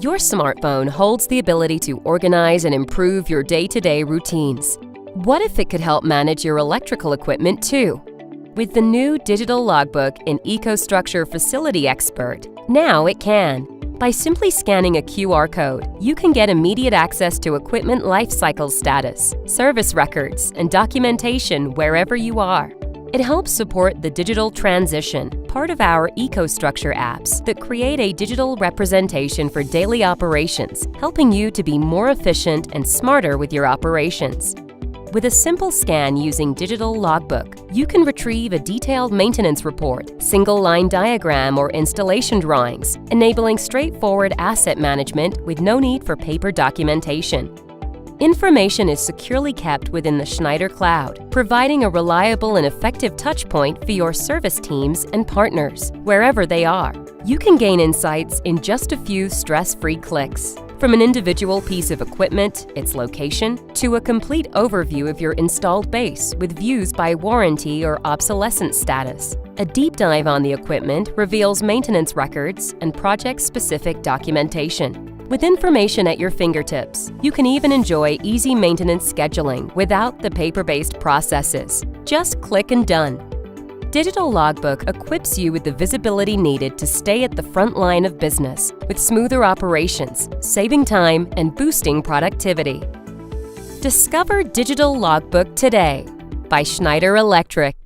Your smartphone holds the ability to organize and improve your day-to-day routines. What if it could help manage your electrical equipment too? With the new digital logbook in EcoStruxure Facility Expert, now it can. By simply scanning a QR code, you can get immediate access to equipment lifecycle status, service records, and documentation wherever you are. It helps support the digital transition, part of our EcoStruxure apps that create a digital representation for daily operations, helping you to be more efficient and smarter with your operations. With a simple scan using Digital Logbook, you can retrieve a detailed maintenance report, single-line diagram, or installation drawings, enabling straightforward asset management with no need for paper documentation. Information is securely kept within the Schneider cloud, providing a reliable and effective touchpoint for your service teams and partners, wherever they are. You can gain insights in just a few stress-free clicks. From an individual piece of equipment, its location, to a complete overview of your installed base with views by warranty or obsolescence status. A deep dive on the equipment reveals maintenance records and project-specific documentation. With information at your fingertips, you can even enjoy easy maintenance scheduling without the paper-based processes. Just click and done. Digital Logbook equips you with the visibility needed to stay at the front line of business with smoother operations, saving time and boosting productivity. Discover Digital Logbook today by Schneider Electric.